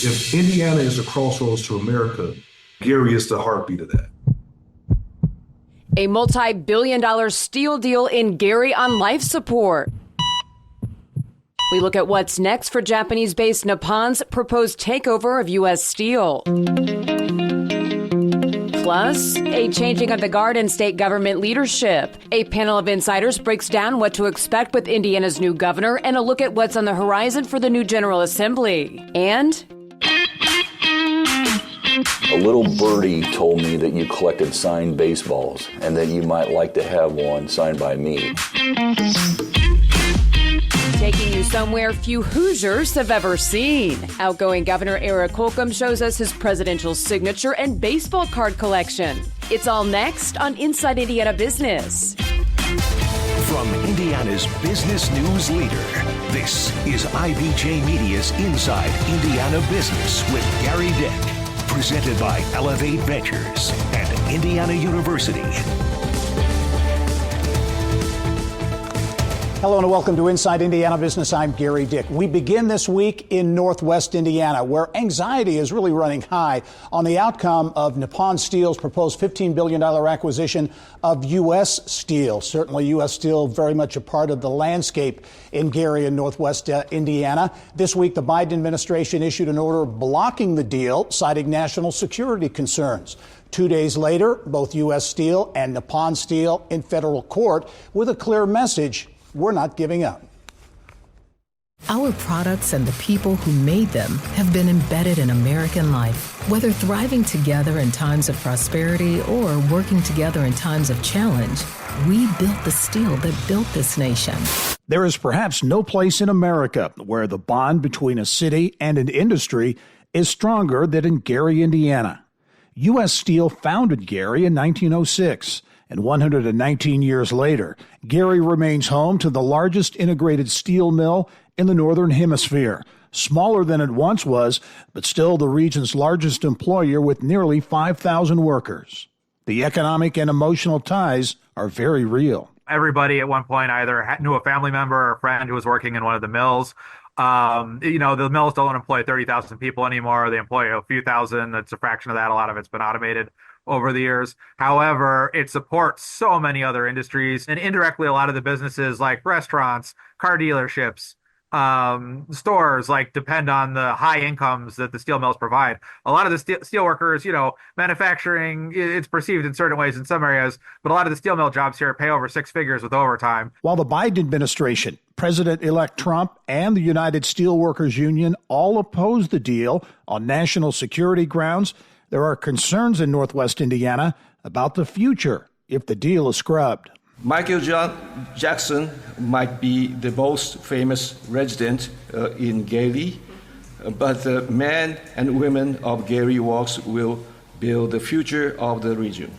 If Indiana is a crossroads to America, Gary is the heartbeat of that. A multi-billion-dollar steel deal in Gary on life support. We look at what's next for Japanese-based Nippon's proposed takeover of U.S. Steel. Plus, a changing of the guard in state government leadership. A panel of insiders breaks down what to expect with Indiana's new governor and a look at what's on the horizon for the new General Assembly. And a little birdie told me that you collected signed baseballs and that you might like to have one signed by me. Taking you somewhere few Hoosiers have ever seen. Outgoing Governor Eric Holcomb shows us his presidential signature and baseball card collection. It's all next on Inside Indiana Business. From Indiana's business news leader, this is IBJ Media's Inside Indiana Business with Gary Dick. Presented by Elevate Ventures and Indiana University. Hello and welcome to Inside Indiana Business. I'm Gary Dick. We begin this week in Northwest Indiana, where anxiety is really running high on the outcome of Nippon Steel's proposed $15 billion acquisition of U.S. Steel. Certainly U.S. Steel very much a part of the landscape in Gary and Northwest Indiana. This week, the Biden administration issued an order blocking the deal, citing national security concerns. 2 days later, both U.S. Steel and Nippon Steel in federal court with a clear message: we're not giving up. Our products and the people who made them have been embedded in American life. Whether thriving together in times of prosperity or working together in times of challenge, we built the steel that built this nation. There is perhaps no place in America where the bond between a city and an industry is stronger than in Gary, Indiana. U.S. Steel founded Gary in 1906. And 119 years later, Gary remains home to the largest integrated steel mill in the Northern Hemisphere. Smaller than it once was, but still the region's largest employer with nearly 5,000 workers. The economic and emotional ties are very real. Everybody at one point either knew a family member or a friend who was working in one of the mills. The mills don't employ 30,000 people anymore. They employ a few thousand. It's a fraction of that. A lot of it's been automated over the years. However, it supports so many other industries, and indirectly a lot of the businesses like restaurants, car dealerships, stores depend on the high incomes that the steel mills provide. A lot of the steel workers, manufacturing, it's perceived in certain ways in some areas, but a lot of the steel mill jobs here pay over six figures with overtime. While the Biden administration, President-elect Trump, and the United Steelworkers Union all oppose the deal on national security grounds, there are concerns in Northwest Indiana about the future if the deal is scrubbed. Michael Jackson might be the most famous resident in Gary, but the men and women of Gary Works will build the future of the region.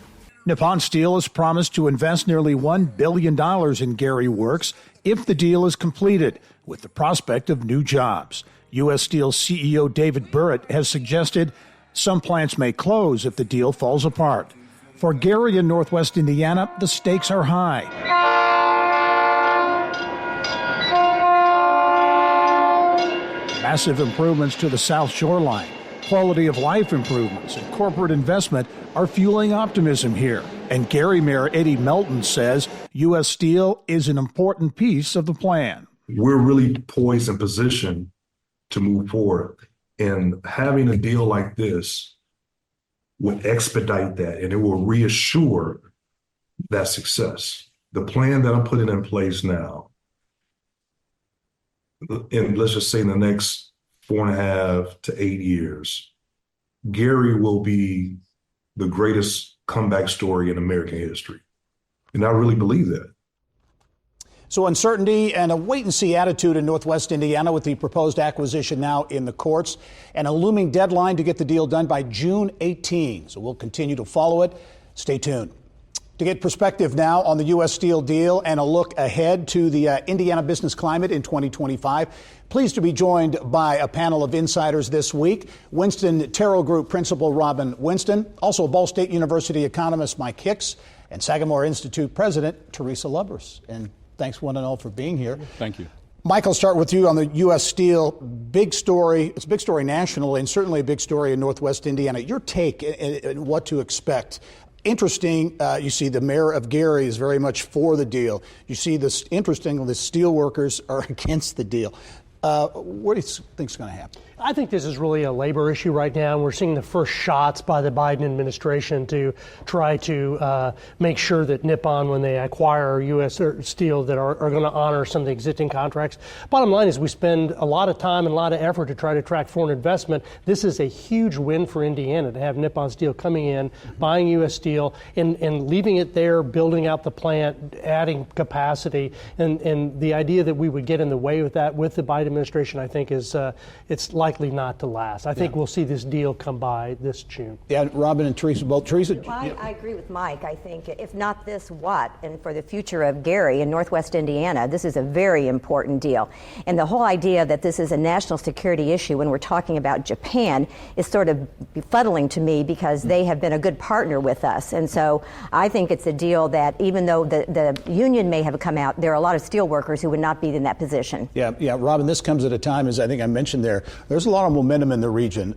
Nippon Steel has promised to invest nearly $1 billion in Gary Works if the deal is completed, with the prospect of new jobs. U.S. Steel CEO David Burritt has suggested some plants may close if the deal falls apart. For Gary and Northwest Indiana, the stakes are high. Massive improvements to the South Shoreline, quality of life improvements, and corporate investment are fueling optimism here. And Gary Mayor Eddie Melton says U.S. Steel is an important piece of the plan. We're really poised and positioned to move forward. And having a deal like this will expedite that, and it will reassure that success. The plan that I'm putting in place now, and let's just say in the next 4.5 to 8 years, Gary will be the greatest comeback story in American history. And I really believe that. So uncertainty and a wait-and-see attitude in Northwest Indiana with the proposed acquisition now in the courts, and a looming deadline to get the deal done by June 18. So we'll continue to follow it. Stay tuned. To get perspective now on the U.S. Steel deal and a look ahead to the Indiana business climate in 2025, pleased to be joined by a panel of insiders this week. Winston Terrell Group Principal Robin Winston, also Ball State University economist Mike Hicks, and Sagamore Institute President Teresa Lubbers. And thanks one and all for being here. Thank you. Mike, I'll start with you on the U.S. Steel. Big story. It's a big story nationally and certainly a big story in Northwest Indiana. Your take and what to expect. Interesting, you see the mayor of Gary is very much for the deal. You see this interesting, the steel workers are against the deal. What do you think is going to happen? I think this is really a labor issue right now. We're seeing the first shots by the Biden administration to try to make sure that Nippon, when they acquire U.S. Steel, that are going to honor some of the existing contracts. Bottom line is we spend a lot of time and a lot of effort to try to attract foreign investment. This is a huge win for Indiana to have Nippon Steel coming in, buying U.S. Steel, and leaving it there, building out the plant, adding capacity. And the idea that we would get in the way with that with the Biden administration, I think, is it's likely not to last. I think we'll see this deal come by this June. Yeah, Robin and Teresa, both. Teresa? Well, I agree with Mike. I think if not this, what? And for the future of Gary in Northwest Indiana, this is a very important deal. And the whole idea that this is a national security issue when we're talking about Japan is sort of befuddling to me because they have been a good partner with us. And so I think it's a deal that even though the union may have come out, there are a lot of steel workers who would not be in that position. Yeah, Robin, this comes at a time, as I think I mentioned there's a lot of momentum in the region.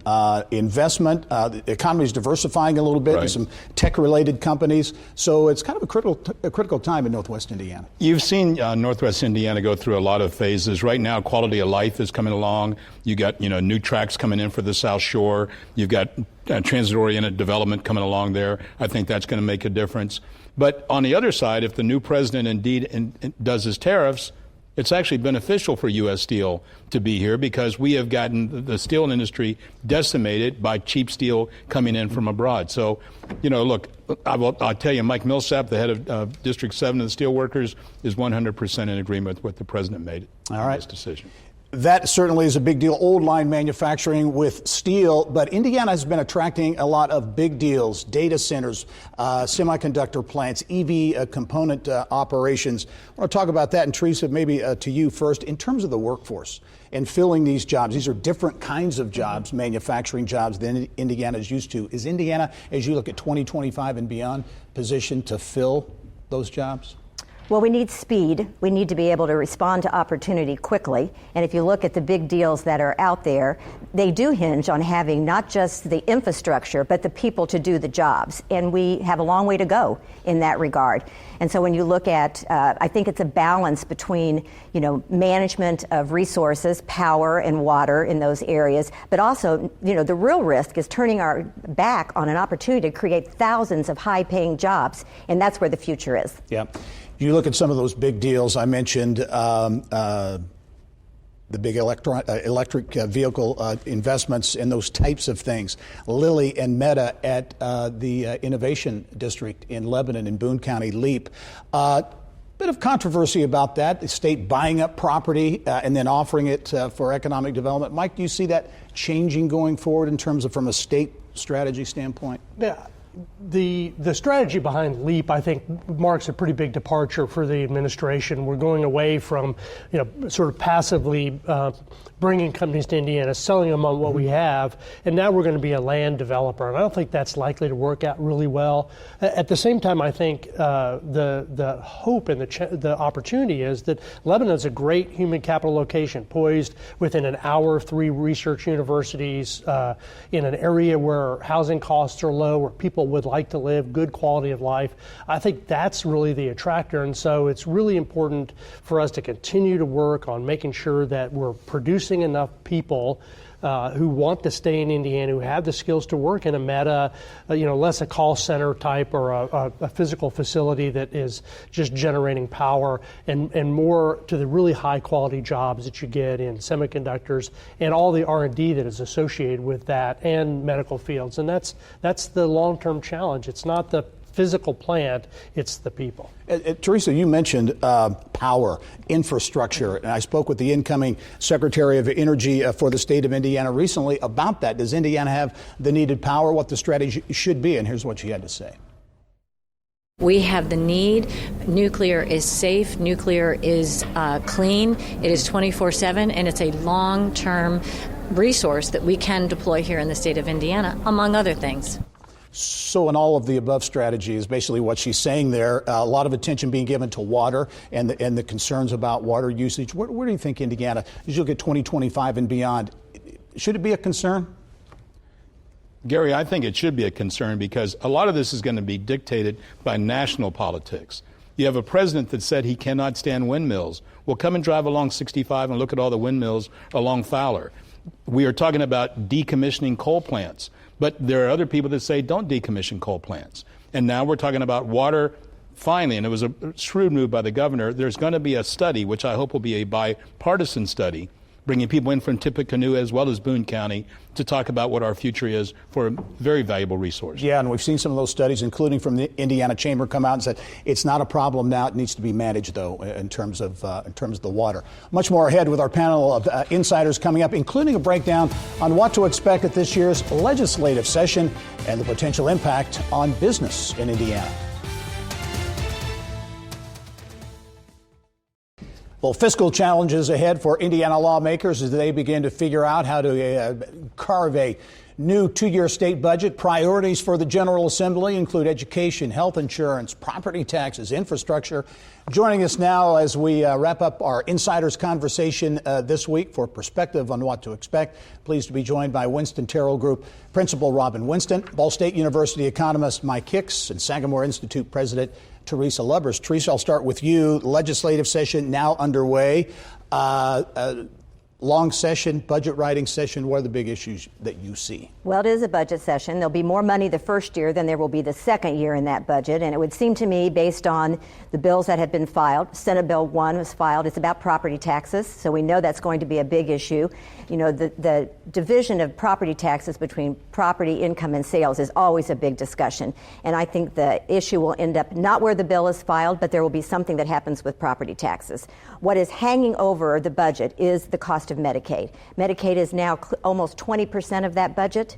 Investment, the economy is diversifying a little bit. There's some tech-related companies. So it's kind of a critical time in Northwest Indiana. You've seen Northwest Indiana go through a lot of phases. Right now, quality of life is coming along. You got, new tracks coming in for the South Shore. You've got transit-oriented development coming along there. I think that's going to make a difference. But on the other side, if the new president indeed does his tariffs, it's actually beneficial for U.S. Steel to be here because we have gotten the steel industry decimated by cheap steel coming in from abroad. So, look, I'll tell you, Mike Millsap, the head of District 7 of the Steelworkers, is 100% in agreement with what the president made in this decision. That certainly is a big deal. Old line manufacturing with steel, but Indiana has been attracting a lot of big deals, data centers, semiconductor plants, EV component operations. I want to talk about that. And Teresa, maybe to you first, in terms of the workforce and filling these jobs. These are different kinds of jobs, manufacturing jobs than Indiana is used to. Is Indiana, as you look at 2025 and beyond, positioned to fill those jobs? Well, we need speed. We need to be able to respond to opportunity quickly. And if you look at the big deals that are out there, they do hinge on having not just the infrastructure, but the people to do the jobs. And we have a long way to go in that regard. And so when you look at, I think it's a balance between, management of resources, power and water in those areas, but also, the real risk is turning our back on an opportunity to create thousands of high-paying jobs. And that's where the future is. Yeah. You look at some of those big deals I mentioned, the big electric vehicle investments and those types of things. Lilly and Meta at the Innovation District in Lebanon in Boone County, LEAP. Bit of controversy about that, the state buying up property and then offering it for economic development. Mike, do you see that changing going forward in terms of from a state strategy standpoint? Yeah. The strategy behind LEAP, I think, marks a pretty big departure for the administration. We're going away from, sort of passively bringing companies to Indiana, selling them on what we have, and now we're going to be a land developer. And I don't think that's likely to work out really well. At the same time, I think the hope and the opportunity is that Lebanon is a great human capital location, poised within an hour of 3 research universities, in an area where housing costs are low, where people would like to live, good quality of life. I think that's really the attractor. And so it's really important for us to continue to work on making sure that we're producing enough people who want to stay in Indiana, who have the skills to work in a Meta, less a call center type or a physical facility that is just generating power, and more to the really high quality jobs that you get in semiconductors and all the R&D that is associated with that, and medical fields. And that's the long-term challenge. It's not the physical plant, it's the people. Teresa, you mentioned power, infrastructure, and I spoke with the incoming Secretary of Energy for the state of Indiana recently about that. Does Indiana have the needed power, what the strategy should be? And here's what she had to say. We have the need. Nuclear is safe. Nuclear is clean. It is 24/7, and it's a long-term resource that we can deploy here in the state of Indiana, among other things. So in all of the above strategy is basically what she's saying there. A lot of attention being given to water and the concerns about water usage. Where do you think, Indiana, as you look at 2025 and beyond, should it be a concern? Gary, I think it should be a concern because a lot of this is going to be dictated by national politics. You have a president that said he cannot stand windmills. Well, come and drive along 65 and look at all the windmills along Fowler. We are talking about decommissioning coal plants. But there are other people that say don't decommission coal plants. And now we're talking about water. Finally, and it was a shrewd move by the governor, there's going to be a study, which I hope will be a bipartisan study, bringing people in from Tippecanoe as well as Boone County to talk about what our future is for a very valuable resource. Yeah, and we've seen some of those studies, including from the Indiana Chamber, come out and said it's not a problem now. It needs to be managed, though, in terms of the water. Much more ahead with our panel of insiders coming up, including a breakdown on what to expect at this year's legislative session and the potential impact on business in Indiana. Well, fiscal challenges ahead for Indiana lawmakers as they begin to figure out how to carve a new two-year state budget. Priorities for the General Assembly include education, health insurance, property taxes, infrastructure. Joining us now as we wrap up our insiders conversation this week for perspective on what to expect. Pleased to be joined by Winston Terrell Group Principal Robin Winston, Ball State University economist Mike Hicks, and Sagamore Institute President Teresa Lubbers. Teresa, I'll start with you. Legislative session now underway. Long session, budget writing session. What are the big issues that you see? Well, it is a budget session. There'll be more money the first year than there will be the second year in that budget. And it would seem to me, based on the bills that have been filed, Senate Bill 1 was filed. It's about property taxes. So we know that's going to be a big issue. You know, the division of property taxes between property, income, and sales is always a big discussion. And I think the issue will end up not where the bill is filed, but there will be something that happens with property taxes. What is hanging over the budget is the cost of Medicaid. Medicaid is now almost 20% of that budget,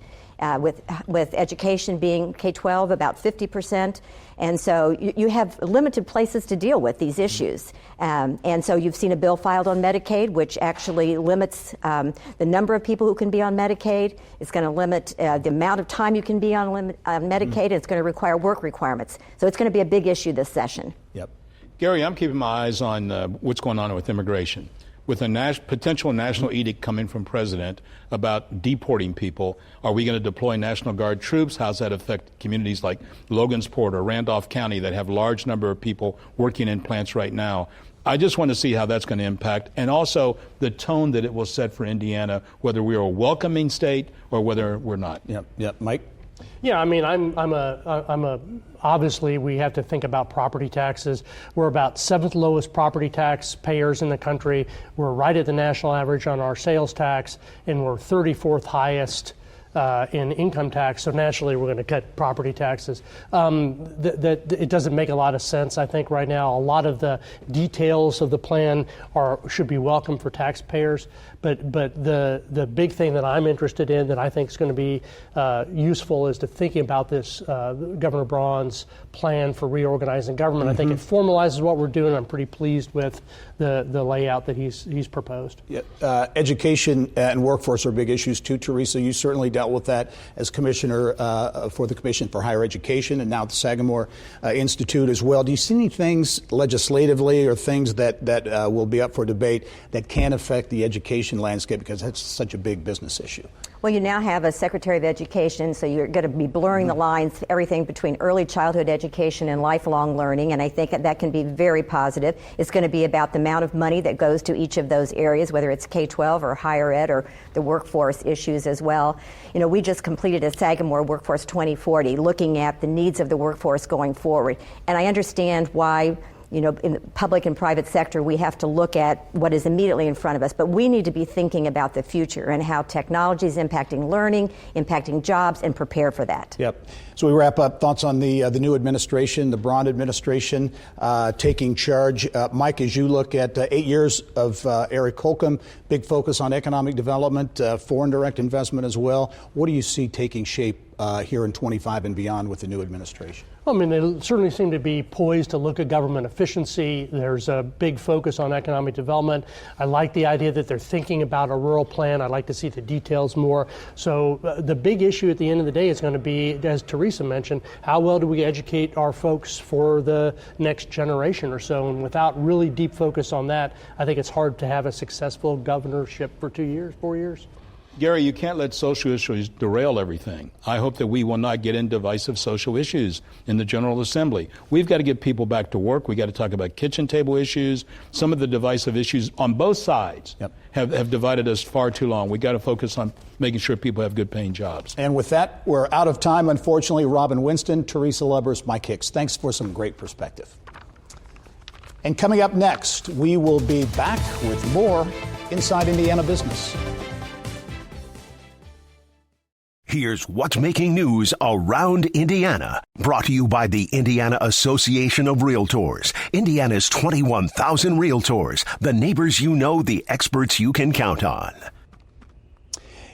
with education being K-12 about 50%. And so you have limited places to deal with these issues. And so you've seen a bill filed on Medicaid, which actually limits the number of people who can be on Medicaid. It's going to limit the amount of time you can be on Medicaid. And it's going to require work requirements. So it's going to be a big issue this session. Yep. Gary, I'm keeping my eyes on what's going on with immigration. With a potential national edict coming from President about deporting people, are we going to deploy National Guard troops? How's that affect communities like Logansport or Randolph County that have large number of people working in plants right now? I just want to see how that's going to impact, and also the tone that it will set for Indiana, whether we're a welcoming state or whether we're not. Yep. Mike? Yeah, I mean, obviously we have to think about property taxes. We're about 7th lowest property tax payers in the country. We're right at the national average on our sales tax, and we're 34th highest in income tax. So naturally, we're going to cut property taxes. It doesn't make a lot of sense, I think, right now. A lot of the details of the plan should be welcome for taxpayers. But the big thing that I'm interested in that I think is going to be useful is to thinking about this Governor Braun's plan for reorganizing government. I think it formalizes what we're doing. I'm pretty pleased with the layout that he's proposed. Yeah. Education and workforce are big issues too, Teresa. You certainly dealt with that as commissioner for the Commission for Higher Education and now the Sagamore Institute as well. Do you see any things legislatively or things that will be up for debate that can affect the education landscape, because that's such a big business issue? Well, you now have a Secretary of Education, so you're going to be blurring the lines, everything between early childhood education and lifelong learning, and I think that can be very positive. It's going to be about the amount of money that goes to each of those areas, whether it's K-12 or higher ed or the workforce issues as well. You know, we just completed a Sagamore Workforce 2040, looking at the needs of the workforce going forward, and I understand why, you know, in the public and private sector, we have to look at what is immediately in front of us, but we need to be thinking about the future and how technology is impacting learning, impacting jobs, and prepare for that. Yep. So we wrap up. Thoughts on the new administration, the Braun administration taking charge. Mike, as you look at 8 years of Eric Holcomb, big focus on economic development, foreign direct investment as well. What do you see taking shape here in 25 and beyond with the new administration? Well, I mean, they certainly seem to be poised to look at government efficiency. There's a big focus on economic development. I like the idea that they're thinking about a rural plan. I'd like to see the details more. So the big issue at the end of the day is going to be, as Teresa mentioned, how well do we educate our folks for the next generation or so? And without really deep focus on that, I think it's hard to have a successful governorship for 2 years, 4 years. Gary, you can't let social issues derail everything. I hope that we will not get into divisive social issues in the General Assembly. We've got to get people back to work. We've got to talk about kitchen table issues. Some of the divisive issues on both sides have divided us far too long. We've got to focus on making sure people have good paying jobs. And with that, we're out of time, unfortunately. Robin Winston, Teresa Lubbers, Mike Hicks, thanks for some great perspective. And coming up next, we will be back with more Inside Indiana Business. Here's what's making news around Indiana. Brought to you by the Indiana Association of Realtors. Indiana's 21,000 realtors. The neighbors you know, the experts you can count on.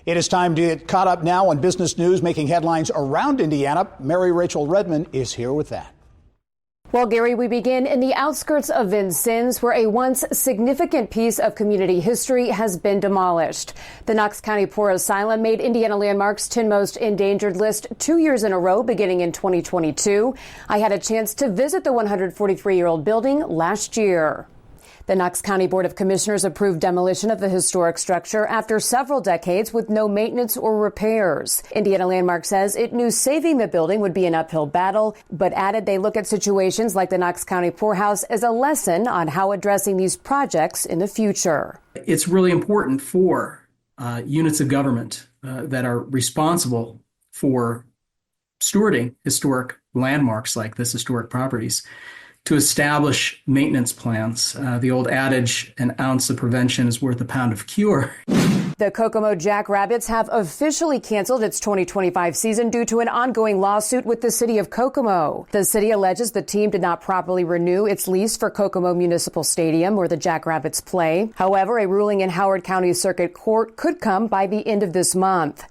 It is time to get caught up now on business news making headlines around Indiana. Mary Rachel Redmond is here with that. Well, Gary, we begin in the outskirts of Vincennes, where a once significant piece of community history has been demolished. The Knox County Poor Asylum made Indiana Landmark's 10 Most Endangered list 2 years in a row, beginning in 2022. I had a chance to visit the 143-year-old building last year. The Knox County Board of Commissioners approved demolition of the historic structure after several decades with no maintenance or repairs. Indiana Landmark says it knew saving the building would be an uphill battle, but added they look at situations like the Knox County Poorhouse as a lesson on how addressing these projects in the future. It's really important for units of government that are responsible for stewarding historic landmarks like this, historic properties, to establish maintenance plans. The old adage, an ounce of prevention is worth a pound of cure. The Kokomo Jackrabbits have officially canceled its 2025 season due to an ongoing lawsuit with the city of Kokomo. The city alleges the team did not properly renew its lease for Kokomo Municipal Stadium, where the Jackrabbits play. However, a ruling in Howard County Circuit Court could come by the end of this month.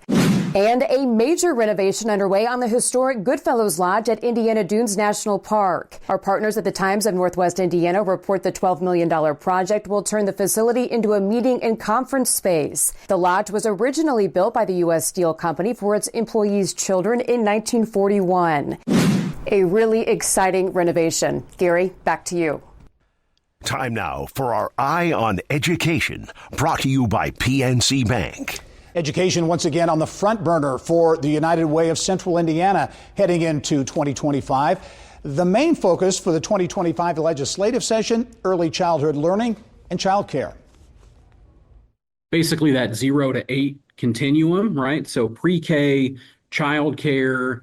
And a major renovation underway on the historic Goodfellows Lodge at Indiana Dunes National Park. Our partners at the Times of Northwest Indiana report the $12 million project will turn the facility into a meeting and conference space. The lodge was originally built by the U.S. Steel Company for its employees' children in 1941. A really exciting renovation. Gary, back to you. Time now for our Eye on Education, brought to you by PNC Bank. Education once again on the front burner for the United Way of Central Indiana heading into 2025. The main focus for the 2025 legislative session, early childhood learning and childcare. Basically that 0 to 8 continuum, right? So pre-K, childcare,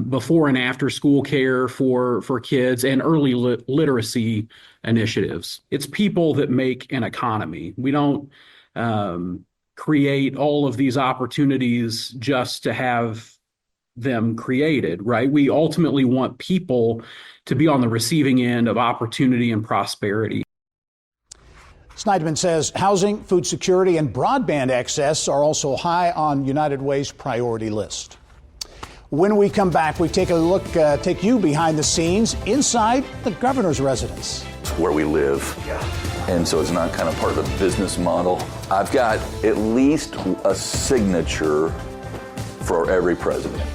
before and after school care for kids, and early literacy initiatives. It's people that make an economy. We don't create all of these opportunities just to have them created, right? We ultimately want people to be on the receiving end of opportunity and prosperity. Snyderman says housing, food security, and broadband access are also high on United Way's priority list. When we come back, we take a look, take you behind the scenes inside the governor's residence. It's where we live. And so it's not kind of part of the business model. I've got at least a signature for every president.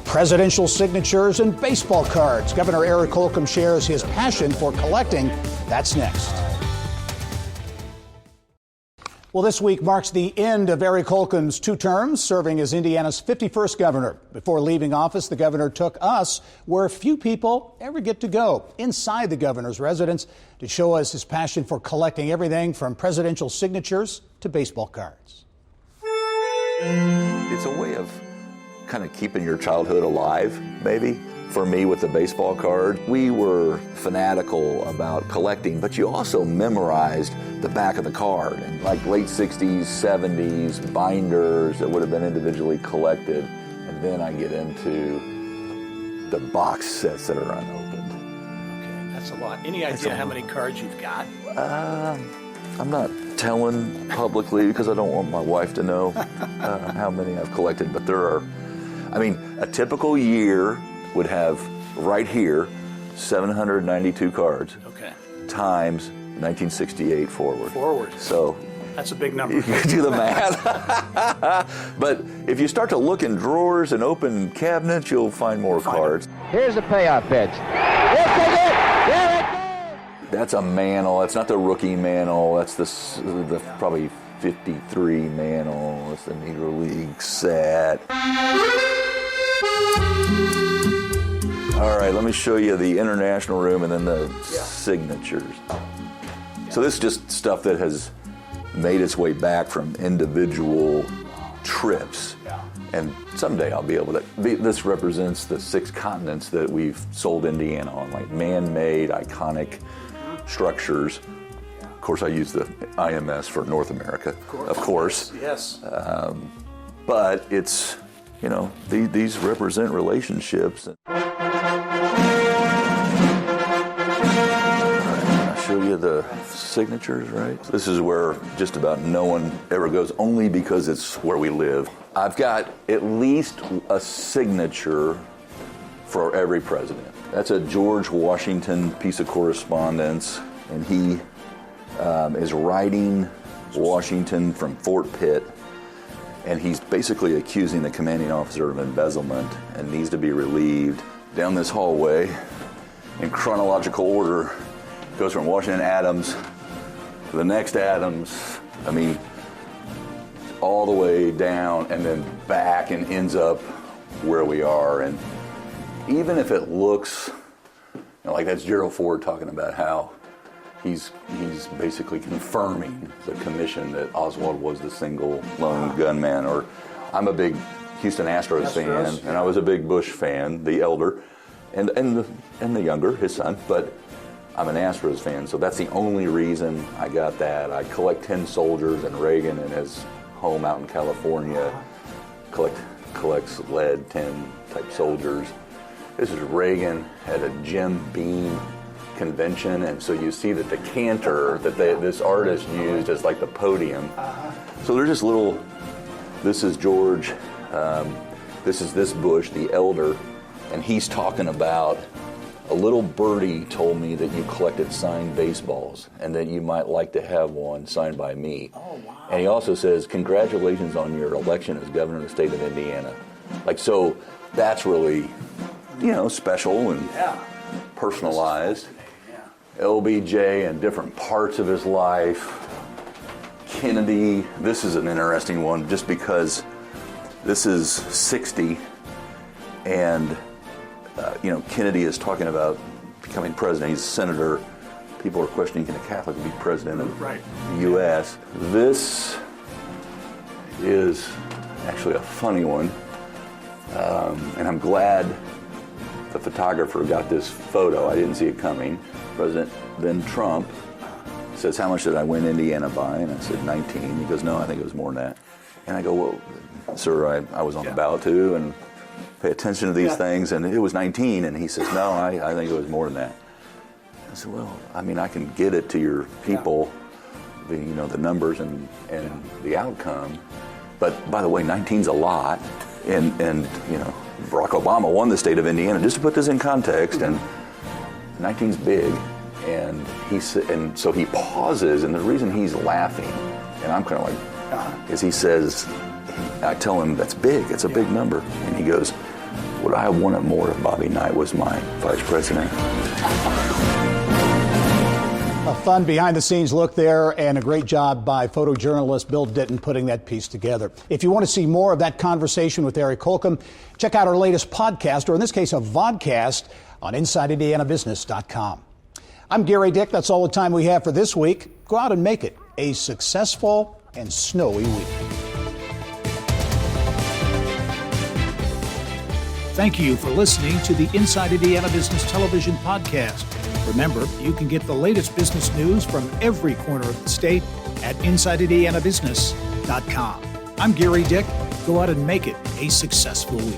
Presidential signatures and baseball cards. Governor Eric Holcomb shares his passion for collecting. That's next. Well, this week marks the end of Eric Holcomb's 2 terms, serving as Indiana's 51st governor. Before leaving office, the governor took us where few people ever get to go, inside the governor's residence, to show us his passion for collecting everything from presidential signatures to baseball cards. It's a way of kind of keeping your childhood alive, maybe. For me, with the baseball card, we were fanatical about collecting, but you also memorized the back of the card, and like late 60s, 70s, binders that would have been individually collected. And then I get into the box sets that are unopened. Okay, that's a lot. Any idea how many cards you've got? I'm not telling publicly because I don't want my wife to know how many I've collected, but there are I mean, a typical year would have right here 792 cards. Okay. Times 1968 forward. So that's a big number. You can do the math. But if you start to look in drawers and open cabinets, you'll find more cards. Here's the payoff pitch. We'll take it. There it goes. That's a mantle. That's not the rookie mantle. That's the probably 53 mantle. That's the Negro League set. All right, let me show you the international room and then the signatures. So this is just stuff that has made its way back from individual trips. And someday I'll be able to, this represents the 6 continents that we've sold Indiana on, like man-made, iconic structures. Of course, I use the IMS for North America, of course. Yes. But it's, you know, these represent relationships. Show you the signatures, right? This is where just about no one ever goes, only because it's where we live. I've got at least a signature for every president. That's a George Washington piece of correspondence, and he is writing Washington from Fort Pitt, and he's basically accusing the commanding officer of embezzlement and needs to be relieved. Down this hallway, in chronological order, goes from Washington Adams to the next Adams, I mean, all the way down and then back and ends up where we are. And even if it looks, you know, like that's Gerald Ford talking about how he's basically confirming the commission that Oswald was the single lone gunman. Or I'm a big Houston Astros fan, and I was a big Bush fan, the elder, and the younger, his son, but I'm an Astros fan, so that's the only reason I got that. I collect 10 soldiers, and Reagan in his home out in California collects lead 10 type soldiers. This is Reagan at a Jim Beam convention, and so you see that the cantor that this artist used as like the podium. So they're just little, this is George, this is this Bush, the elder, and he's talking about a little birdie told me that you collected signed baseballs and that you might like to have one signed by me. Oh, wow. And he also says, congratulations on your election as governor of the state of Indiana. Like, so that's really, you know, special and personalized. LBJ and different parts of his life. Kennedy, this is an interesting one just because this is 60 and you know, Kennedy is talking about becoming president. He's a senator. People are questioning, can a Catholic be president of the U.S.? This is actually a funny one. And I'm glad the photographer got this photo. I didn't see it coming. President then Trump says, how much did I win Indiana by? And I said, 19. He goes, no, I think it was more than that. And I go, well, sir, I was on the ballot too, and pay attention to these things, and it was 19, and he says, no, I think it was more than that. I said, well, I mean, I can get it to your people, the numbers and the outcome, but by the way, 19's a lot, and you know, Barack Obama won the state of Indiana, just to put this in context, and 19's big, and so he pauses, and the reason he's laughing, and I'm kind of like, is he says, I tell him that's big, it's a big number, and he goes, would I have wanted more if Bobby Knight was my vice president? A fun behind-the-scenes look there, and a great job by photojournalist Bill Ditton putting that piece together. If you want to see more of that conversation with Eric Holcomb, check out our latest podcast, or in this case, a vodcast, on InsideIndianaBusiness.com. I'm Gary Dick. That's all the time we have for this week. Go out and make it a successful and snowy week. Thank you for listening to the Inside Indiana Business Television podcast. Remember, you can get the latest business news from every corner of the state at InsideIndianaBusiness.com. I'm Gary Dick. Go out and make it a successful week.